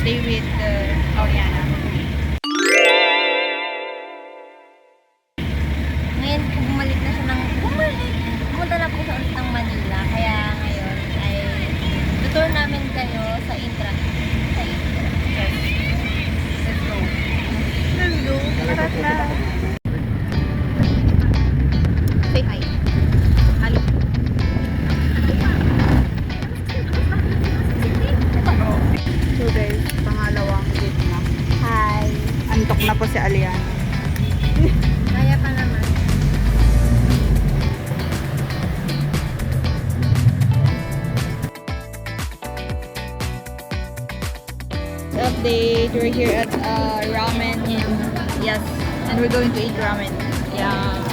stay with Oriana. Ngayon, bumalik na siya pumunta na po siya ulit ng Manila. Kaya ngayon ay tutur namin kayo sa Intra. Yes. Let's go. Let's go. Say hi. Hello. So guys, pangalawang date na. Hi. Antok na po si Aliana. Kaya pa naman. Update, we're here at ramen. Yes, and we're going to eat ramen. Yeah.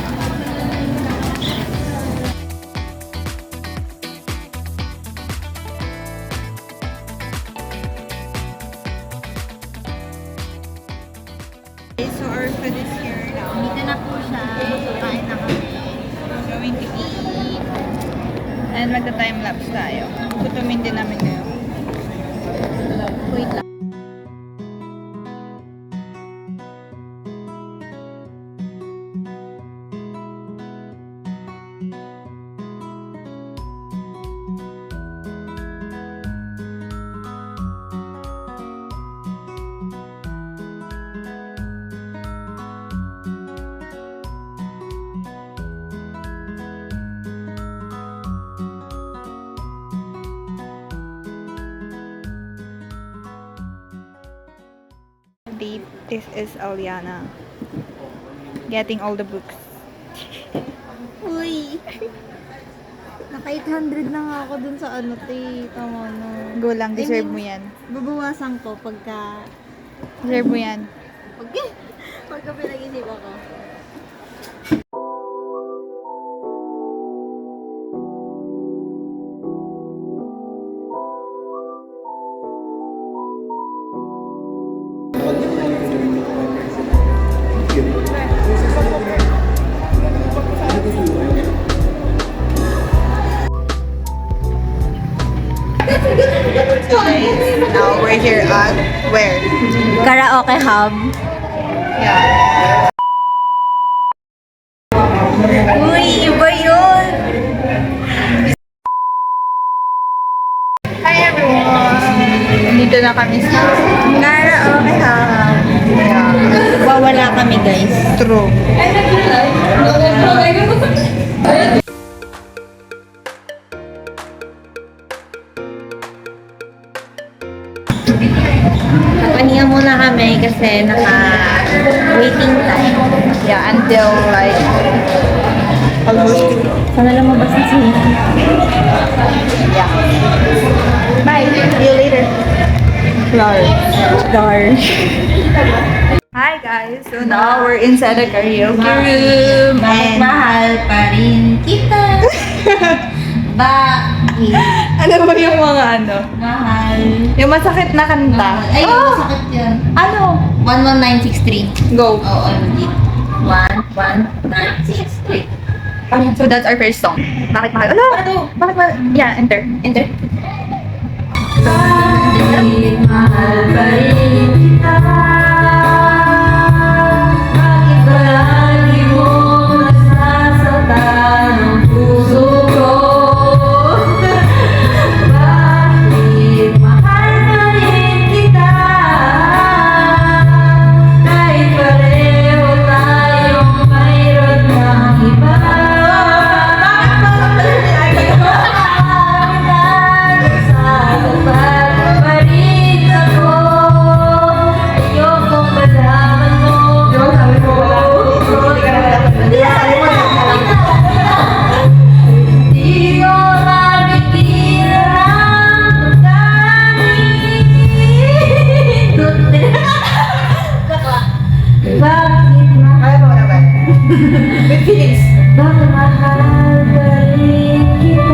Okay, so our food is here now. Dito na po siya. Kain na kami. We're going to eat. And magta-time lapse tayo. Tutumin din namin ngayon. Wait lang. Date. This is Aliana. Getting all the books. Uy! Naka 800 na nga ako dun sa ano, te. Tama na. Go lang, deserve I mean, mo yan. Babawasan ko pagka... Deserve mo yan. Pagka pinag-isip ako. Now we're here at where? Karaoke Hub. Yeah. Uy, iba yun! Hi everyone! Dito na kami sa Karaoke Hub. yeah. Wawala kami, guys. True. Paninga muna kami kasi naka-waiting time. Yeah, until like almost. Sana lumabas na siya. Yeah. Bye. See you later. Dar. Hi guys. So now we're inside the karaoke room Bakit and mahal pa rin kita? Bakit ano ba yung mga ano? mahal? Yung masakit na kanta. Ay, Oh! masakit yan. Ano? 11963. Go. Oo, legit. 11963. So that's our first song. Bakit mahal? Ano? Bakit mahal? Yeah, enter. Enter. Bakit mahal pa rin kita? Bakit palagi mo nasasaktan ang puso ko? Bakit mahal pa rin kita? Kahit pareho tayong mayroon ng iba. Bakit mahal pa rin kita? Bakit mahal? With feelings. Bakit mahal pa rin kita?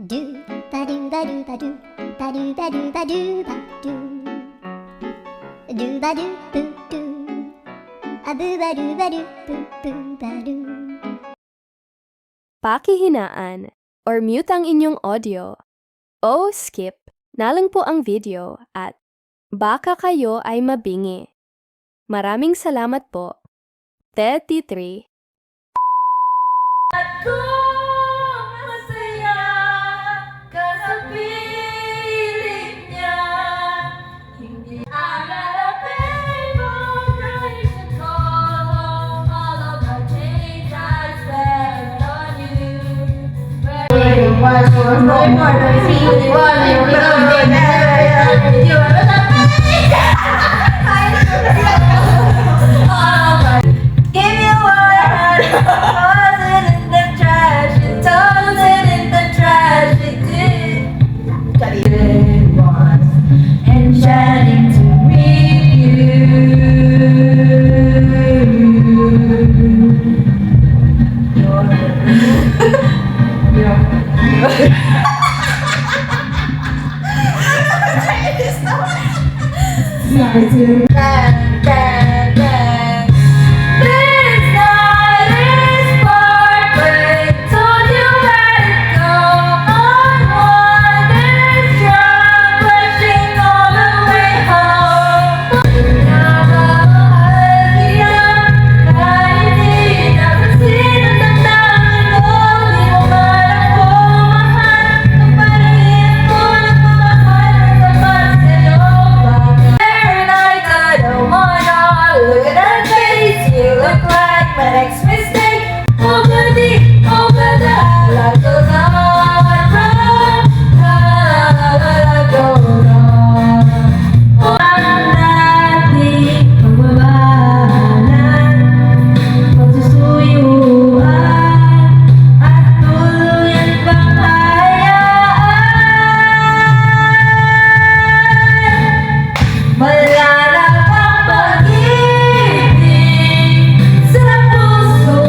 Do ba do ba do ba do ba do ba do ba do ba do ba do boo do a boo ba do boo boo ba do. Pakihinaan or mute ang inyong audio o skip na lang po ang video at baka kayo ay mabingi. Maraming salamat po. T3. And shining to meet you. Bang, bang, bang. This night is perfect. Told you let it go. On one this drunk, rushing all the way home. Look at that face, you look like my next mistake. Over the, life goes on, life goes on. Ang dating pagbabalan, pagsusuyuan, at tuluyan pang hayaan. Malalang ang pag-ibig sa puso.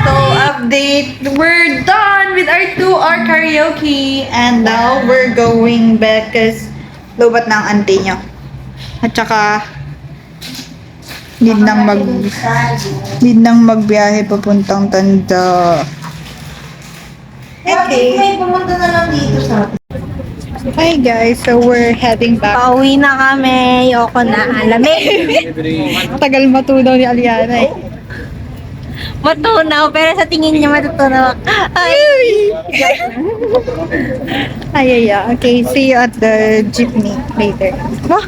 So, update. We're done with our 2-hour karaoke. And now, we're going back kasi lubat na ang auntie nyo. At saka, need nang magbiyahe papuntang Tanda. Okay. May pumunta na lang dito sa atin. Hi guys, so we're heading back. Pauwi na kami. Yoko na. Alamig. Tagal matunaw ni Aliana eh. Matunaw. Pero sa tingin niya matutunaw. Ay. Ay, okay, see you at the jeepney later. Wah,